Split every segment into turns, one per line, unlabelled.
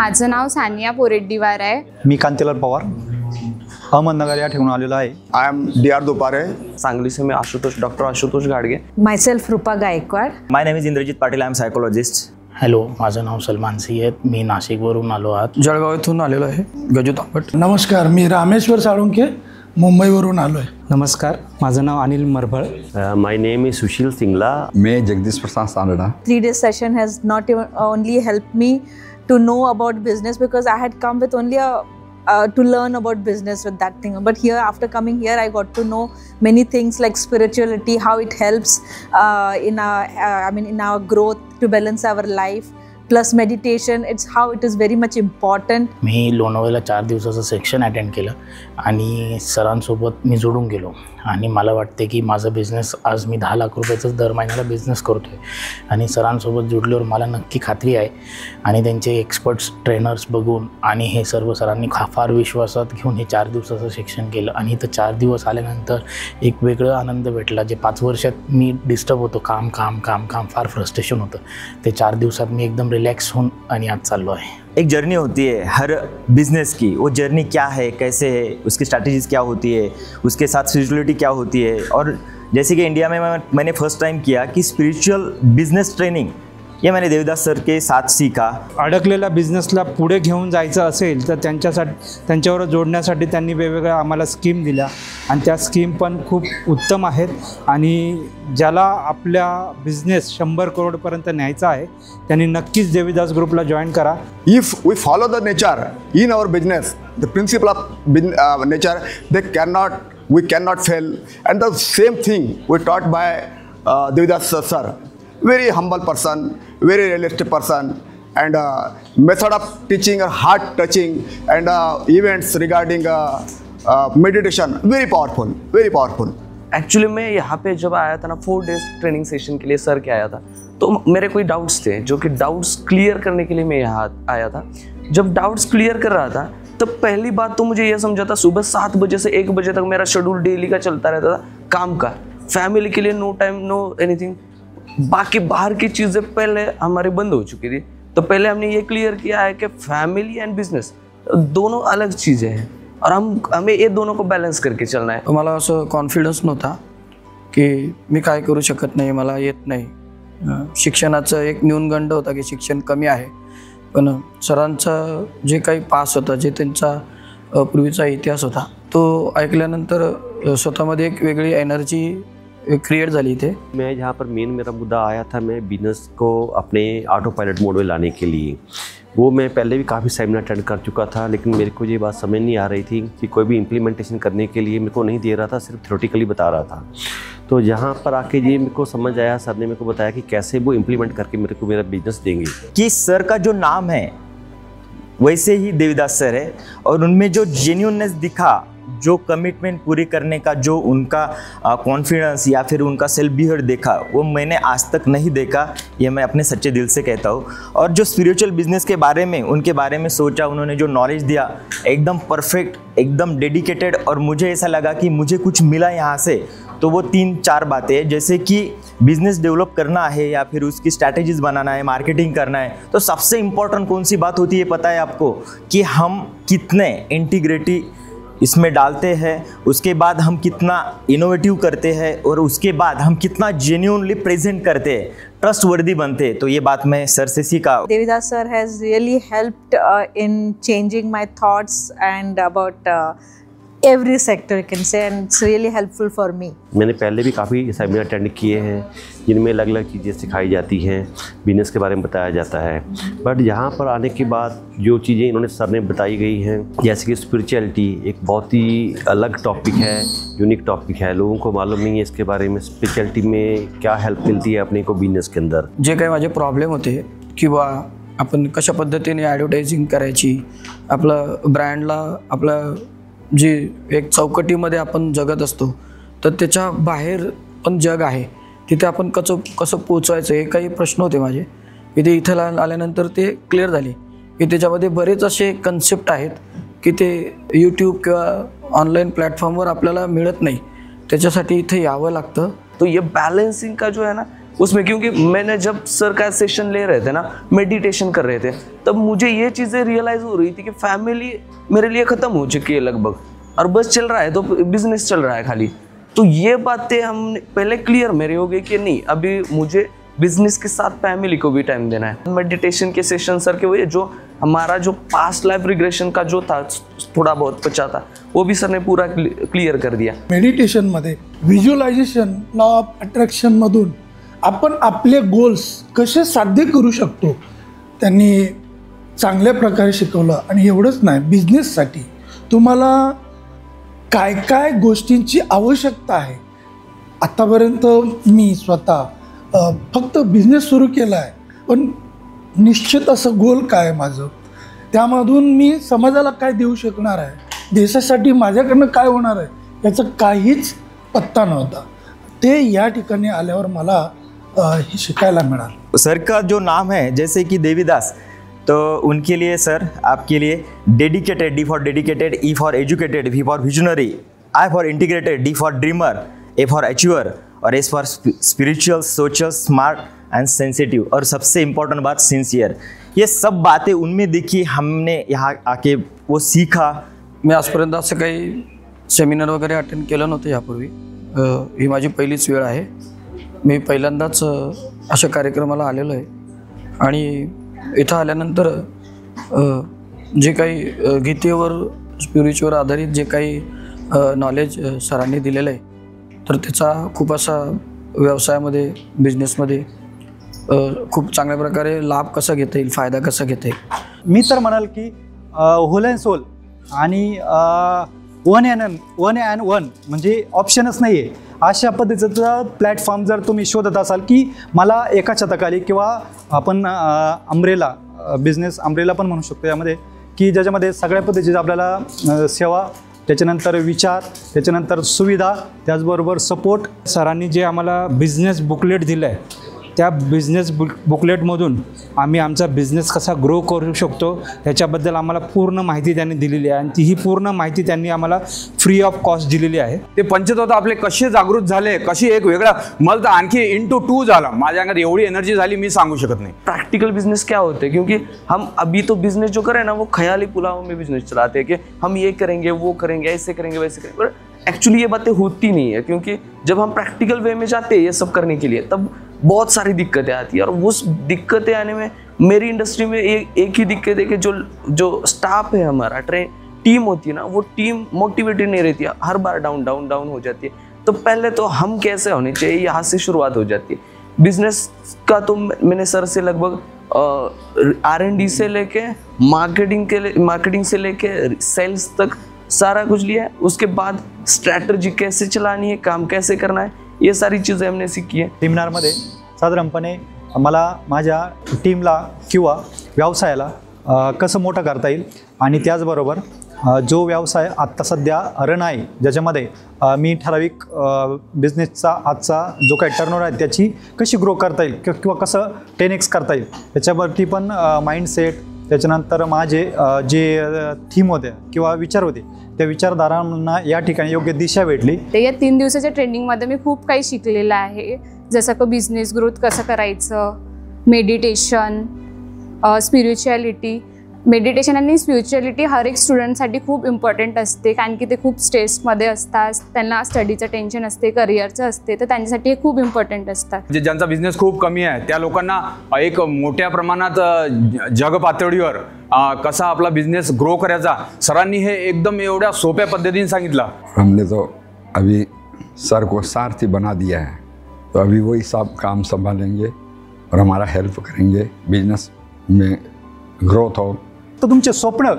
माझं नाव सानिया पोरेड्डीवार आहे.
मी कांतीलाल पवार अहमदनगर या ठिकाणी आलेलो आहे.
I am DR Dupare.
Sangli से मैं doctor Ashutosh Gadge.
Myself Rupa Gaikwad.
My name is Indrajit Patil. I am psychologist.
Hello, माझं नाव सलमान सी आहे. मी नाशिकवरून आलो आहात.
जळगाव येथून आलेलो आहे. गजू तांबट.
नमस्कार, मी रामेश्वर साळुंके मुंबईवरून आलो आहे.
नमस्कार, माझं नाव अनिल मरभळ.
माय नेम इज सुशील सिंगला.
मैं Jagdish Prasad सानडा.
3 days session has not even only helped me to know about business, because I had come with only to learn about business with that thing. But here, after coming here, I got to know many things like spirituality, how it helps in our growth to balance our life. Plus meditation, it's how it is very much important.
मी लोणावळ्याला 4 दिवसाचं section attend केलं आणि सरांसोबत मी जोडून गेलो आणि मला वाटते की माझा बिझनेस आज मी 10 लाख रुपयाचाच दर महिन्याला बिझनेस करतो आहे आणि सरांसोबत जोडल्यावर मला नक्की खात्री आहे आणि त्यांचे एक्सपर्ट्स ट्रेनर्स बघून आणि हे सर्व सरांनी फार विश्वासात घेऊन हे 4 दिवसाचं सेक्शन केलं आणि इथं 4 दिवस आल्यानंतर एक वेगळा आनंद भेटला. जे 5 वर्षात मी डिस्टर्ब होतो, काम काम काम काम फार फ्रस्ट्रेशन होतं, ते 4 दिवसात मी एकदम रिलैक्स होऊन आणि आज चाललो आहे.
एक जर्नी होती है हर बिजनेस की. वो जर्नी क्या है, कैसे है, उसकी स्ट्रैटेजीज क्या होती है, उसके साथ स्पिरिचुअलिटी क्या होती है. और जैसे कि इंडिया में मैंने फर्स्ट टाइम किया कि स्पिरिचुअल बिजनेस ट्रेनिंग, ये मैंने देवदास सर के साथ सीखा.
अडकलेल्या बिझनेसला पुढे घेऊन जायचं असेल तर त्यांच्यावर जोडण्यासाठी त्यांनी वेगवेगळ्या आम्हाला स्कीम दिल्या आणि त्या स्कीम पण खूप उत्तम आहेत आणि ज्याला आपल्या बिझनेस 100 करोडपर्यंत न्यायचा आहे त्यांनी नक्कीच देवीदास ग्रुपला जॉईन करा.
If we follow the nature in our business, the principle of nature, we cannot fail. And the same thing we taught by Devidas sir. Very humble person, very realistic person, and method of teaching are heart touching, and events regarding meditation very powerful, very powerful.
Actually मैं यहाँ पे जब आया था ना 4 days training session के लिए sir के आया था, तो मेरे कोई डाउट्स थे जो कि डाउट्स क्लियर करने के लिए मैं यहाँ आया था. जब डाउट्स क्लियर कर रहा था तो पहली बात तो मुझे ये समझा था, सुबह 7 बजे से 1 बजे तक मेरा शेड्यूल डेली का चलता रहता था, काम का, फैमिली के लिए नो टाइम नो एनीथिंग. बाकी बाहर की चीज़ें पहले हमारी बंद हो चुकी थी. तो पहले हमने ये क्लियर किया है कि फैमिली एंड बिजनेस दोनों अलग चीज़ें हैं और हमें ये दोनों को बैलेंस करके चलना है.
मला असं कॉन्फिडन्स नव्हता की मी काय करू शकत नाही, मला येत नाही. शिक्षणाचं एक न्यूनगंड होता की शिक्षण कमी आहे. पण सरांचा जे काही पास होता, जे त्यांचा पूर्वीचा इतिहास होता, तो ऐकल्यानंतर स्वतःमध्ये एक वेगळी एनर्जी क्रिएट झाली थे.
मैं यहाँ पर मेरा मुद्दा आया था, मैं बिजनेस को अपने ऑटो पायलट मोड में लाने के लिए. वो मैं पहले भी काफ़ी सेमिनार अटेंड कर चुका था, लेकिन मेरे को ये बात समझ नहीं आ रही थी कि कोई भी इम्प्लीमेंटेशन करने के लिए मेरे को नहीं दे रहा था, सिर्फ थ्योरेटिकली बता रहा था. तो यहाँ पर आके ये मेरे को समझ आया, सर ने मेरे को बताया कि कैसे वो इम्प्लीमेंट करके मेरे को मेरा बिजनेस देंगे.
कि सर का जो नाम है वैसे ही देवीदास सर है और उनमें जो जेन्युइननेस दिखा, जो कमिटमेंट पूरी करने का जो उनका कॉन्फिडेंस या फिर उनका सेल्फ बिहेवियर देखा, वो मैंने आज तक नहीं देखा. ये मैं अपने सच्चे दिल से कहता हूँ. और जो स्पिरिचुअल बिजनेस के बारे में, उनके बारे में सोचा, उन्होंने जो नॉलेज दिया, एकदम परफेक्ट, एकदम डेडिकेटेड. और मुझे ऐसा लगा कि मुझे कुछ मिला यहाँ से. तो वो 3-4 बातें, जैसे कि बिजनेस डेवलप करना है या फिर उसकी स्ट्रैटेजीज बनाना है, मार्केटिंग करना है, तो सबसे इम्पोर्टेंट कौन सी बात होती है पता है आपको? कि हम कितने इंटीग्रिटी इसमें डालते हैं, उसके बाद हम कितना इनोवेटिव करते हैं और उसके बाद हम कितना जेन्युइनली प्रेजेंट करते हैं, ट्रस्टवर्दी बनते हैं. तो ये बात मैं सर से सीखा.
Devidas sir has really helped in changing my thoughts and about every sector, you can say, and it's really helpful for me.
मैंने पहले भी काफ़ी सेमिनार अटेंड किए हैं जिनमें अलग अलग चीज़ें सिखाई जाती हैं, बिजनेस के बारे में बताया जाता है. बट यहाँ पर आने के बाद जो चीज़ें इन्होंने सर ने बताई गई हैं, जैसे कि स्पिरिचुअलिटी एक बहुत ही अलग टॉपिक है, यूनिक टॉपिक है. लोगों को मालूम नहीं है इसके बारे में, स्पिरिचुअलिटी में क्या हेल्प मिलती है अपने को बिजनेस के अंदर.
जे काही माझे प्रॉब्लेम होते किंवा आपण कशा पद्धतीने ॲडव्हर्टायझिंग करायची, आपलं ब्रँडला, आपला जी एक चौकटीमध्ये आपण जगत असतो, तर त्याच्या बाहेर पण जग आहे, तिथे आपण कसं पोचायचं, हे काही प्रश्न होते माझे. इथे आल्यानंतर ते क्लिअर झाले की त्याच्यामध्ये बरेच असे कन्सेप्ट आहेत की ते यूट्यूब किंवा ऑनलाईन प्लॅटफॉर्मवर आपल्याला मिळत नाही, त्याच्यासाठी इथे यावं लागतं.
तो ये बैलेंसिंग का जो है ना, उसमें, क्योंकि मैंने जब सर का सेशन ले रहे थे ना, मेडिटेशन कर रहे थे, तब मुझे ये चीज़ें रियलाइज़ हो रही थी कि फैमिली मेरे लिए ख़त्म हो चुकी है लगभग, और बस चल रहा है तो बिजनेस चल रहा है खाली। तो ये बातें हम पहले क्लियर मेरी हो गई कि नहीं, अभी मुझे बिजनेस के साथ फैमिली को भी टाइम देना है। मेडिटेशन के सेशन सर के वही जो हमारा जो पास्ट लाइफ रिग्रेशन का जो था थोड़ा बहुत बचा था, वो भी सर ने पूरा क्लियर कर दिया।
मेडिटेशनमध्ये व्हिज्युअलायझेशन, लॉ ऑफ अट्रॅक्शनमधून आपण आपले गोल्स कसे साध्य करू शकतो त्यांनी चांगल्या प्रकारे शिकवलं। आणि एवढंच नाही, बिझनेससाठी तुम्हाला काय काय गोष्टींची आवश्यकता आहे। आतापर्यंत मी स्वतः फक्त बिझनेस सुरू केला आहे, पण निश्चित असं गोल काय आहे माझं, त्यामधून मी समाजाला काय देऊ शकणार आहे, देशासाठी माझ्याकडनं काय होणार आहे याचं काहीच पत्ता नव्हता। ते या ठिकाणी आल्यावर मला हे शिकायला मिळालं।
सर का जो नाम है जैसे कि देवीदास, तो उनके लिए सर आपके लिए dedicated, D for dedicated, E for educated, V for visionary, I for integrated, D for dreamer, A for achiever और S for spiritual, social, smart and sensitive, और सबसे इम्पोर्टेंट बात सिंसियर। ये सब बातें उनमें देखी, हमने यहाँ आके वो सीखा।
मी आजपर्यंत असं काही सेमिनार वगैरे अटेंड केलं नव्हतं यापूर्वी, ही माझी पहिलीच वेळ आहे। मी पहिल्यांदाच अशा कार्यक्रमाला आलेलो आहे आणि इथं आल्यानंतर जे काही गीतेवर, स्पिरिच्युअल आधारित जे काही नॉलेज सरांनी दिलेलं आहे, तर त्याचा खूप असा व्यवसायामध्ये, बिझनेसमध्ये खूप चांगल्या प्रकारे लाभ कसा घेता येईल, फायदा कसा घेता येईल।
मी तर म्हणाल की होल अँड सोल आणि वन अँड वन म्हणजे ऑप्शनच नाही आहे, अशा पद्धतीचं प्लॅटफॉर्म जर तुम्ही शोधत असाल की मला एका छताखाली, किंवा आपण अम्ब्रेला बिझनेस अम्ब्रेला पण म्हणू शकतो यामध्ये, की ज्याच्यामध्ये सगळ्या पद्धतीची आपल्याला सेवा, त्याच्यानंतर विचार, त्याच्यानंतर सुविधा, त्याचबरोबर सपोर्ट।
सरांनी जे आम्हाला बिझनेस बुकलेट दिलं आहे, त्या बिझनेस बुकलेटमधून आम्ही आमचा बिझनेस कसा ग्रो करू शकतो ह्याच्याबद्दल आम्हाला पूर्ण माहिती त्यांनी दिलेली आहे, आणि ती ही पूर्ण माहिती त्यांनी आम्हाला फ्री ऑफ कॉस्ट दिलेली आहे।
ते पंचतत्व आपले कसे जागृत झाले, कशी एक वेगळा, मला तर आणखी इंटू 2 झाला, माझ्या अंगात एवढी एनर्जी झाली मी सांगू शकत नहीं।
प्रैक्टिकल बिजनेस क्या होते हैं, क्योंकि हम अभी तो बिजनेस जो कर रहे हैं ना, वो ख्याली पुलाव में बिजनेस चलाते हैं कि हम ये करेंगे, वो करेंगे, ऐसे करेंगे, वैसे करेंगे, पर एक्चुअली ये बातें होती नहीं है। क्योंकि जब हम प्रैक्टिकल वे में जाते हैं ये सब करने के लिए, तब बहुत सारी दिक्कतें आती है, और उस दिक्कतें आने में मेरी इंडस्ट्री में एक ही दिक्कत है कि जो स्टाफ है हमारा, टीम होती है ना, वो टीम मोटिवेटेड नहीं रहती है, हर बार डाउन हो जाती है। तो पहले तो हम कैसे होने चाहिए, यहाँ से शुरुआत हो जाती है। बिजनेस का तो मैंने सर से लगभग R&D से लेके मार्केटिंग से लेके सेल्स तक सारा कुछ लिया है। उसके बाद स्ट्रॅटेजी कैसे चलानी है, काम कैसे करना है, ये सारी चीज़ें हमने सीखी है।
सेमिनारमध्ये साधारणपणे मला माझ्या टीमला किंवा व्यवसायाला कसं मोठं करता येईल, आणि त्याचबरोबर जो व्यवसाय आत्ता सध्या रन आहे, ज्याच्यामध्ये मी ठराविक बिझनेसचा आजचा जो काही टर्नओव्हर आहे त्याची कशी ग्रो करता येईल किंवा कसं 10x करता येईल, त्याच्यावरती पण माइंडसेट, त्याच्यानंतर माझे जे थीम होते किंवा विचार होते, त्या विचारधारांना या ठिकाणी योग्य दिशा भेटली।
या 3 दिवसाच्या ट्रेनिंगमध्ये मी खूप काही शिकलेलं आहे, जसं की बिझनेस ग्रोथ कसं करायचं, मेडिटेशन, स्पिरिच्युअलिटी। मेडिटेशन आणि स्पिरिच्युअलिटी हर एक स्टुडंटसाठी खूप इम्पॉर्टंट असते, कारण की ते खूप स्ट्रेसमध्ये असतात, त्यांना स्टडीचं टेन्शन असते, करिअरचं असते, तर त्यांच्यासाठी हे खूप इम्पॉर्टंट असतात।
ज्यांचा बिझनेस खूप कमी आहे त्या लोकांना एक मोठ्या प्रमाणात जग पातळीवर कसा आपला बिझनेस ग्रो करायचा, सरांनी हे एकदम एवढ्या सोप्या पद्धतीने सांगितलं।
हमने तो अभी सर को सारथी बना दिया है, तो अभी वही सब काम संभालेंगे और हमारा हेल्प करेंगे बिजनेस में ग्रोथ हो।
तर तुमचे स्वप्न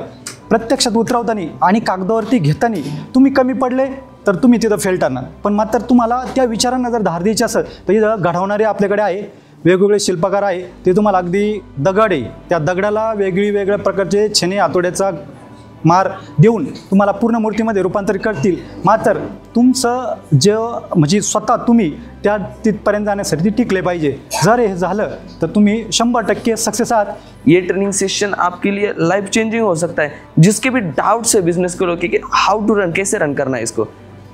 प्रत्यक्षात उतरवताना आणि कागदावरती घेताना तुम्ही कमी पडले तर तुम्ही तिथं फेल ठरणार, पण मात्र तुम्हाला त्या विचारांना जर धार द्यायची असेल तर इथं घडवणारे आपल्याकडे आहे, वेगवेगळे शिल्पकार आहे, ते तुम्हाला अगदी दगड आहे, त्या दगडाला वेगवेगळ्या प्रकारचे छेने हातोड्याचा मार देऊन तुम्हाला पूर्ण मूर्तीमध्ये रूपांतरित करतील। मात्र तुमचं जे म्हणजे स्वतः तुम्ही त्या तिथपर्यंत जाण्यासाठी टिकले पाहिजे। जर हे झालं तर तुम्ही 100% सक्सेस आहात।
ये ट्रेनिंग सेशन आपके लिए लाइफ चेंजिंग हो सकता है। जिसके भी डाउट्स है बिजनेस को लेकर कि हाउ टू रन, कैसे रन करना है इसको,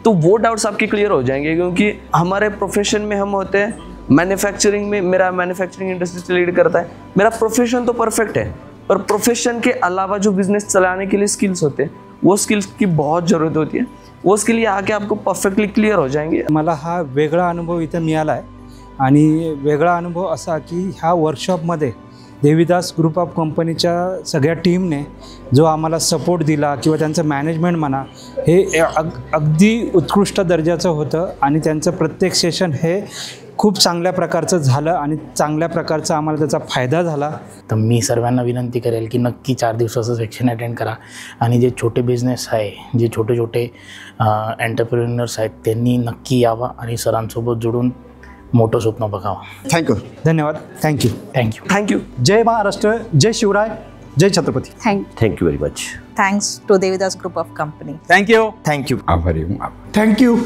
तो वो डाउट्स आपके क्लियर हो जाएंगे। क्योंकि हमारे प्रोफेशन में हम होते हैं मैन्युफैक्चरिंग में मेरा मैन्युफैक्चरिंग इंडस्ट्री से लीड करता है। मेरा प्रोफेशन तो परफेक्ट है, पर प्रोफेशन के अलावा जो बिजनेस चलाने के लिए स्किल्स होते हैं वो स्किल्स की बहुत ज़रूरत होती है। वो स्किल ये आके आपको परफेक्टली क्लियर हो जाएंगे।
मला हा वेगळा अनुभव इथं मिळाला आहे आणि वेगळा अनुभव असा की ह्या वर्कशॉपमध्ये देवीदास ग्रुप ऑफ कंपनीच्या सगळ्या टीमने जो आम्हाला सपोर्ट दिला किंवा त्यांचं मॅनेजमेंट म्हणा हे अगदी उत्कृष्ट दर्जाचं होतं आणि त्यांचं प्रत्येक सेशन हे खूप चांगल्या प्रकारचं झालं आणि चांगल्या प्रकारचा आम्हाला त्याचा फायदा झाला।
तर मी सर्वांना विनंती करेल की नक्की 4 दिवसाचं सेक्शन अटेंड करा आणि जे छोटे बिझनेस आहे, जे छोटे छोटे एंटरप्रेन्युअर्स आहेत त्यांनी नक्की यावं आणि सरांसोबत जोडून मोठं स्वप्न बघावं।
थँक्यू,
धन्यवाद, थँक्यू,
थँक्यू,
थँक्यू।
जय महाराष्ट्र, जय शिवराय, जय Chhatrapati.
Thank you very much.
Thanks to Devidas Group of Company.
Thank you,
आभारी हूँ आप।
थँक्यू।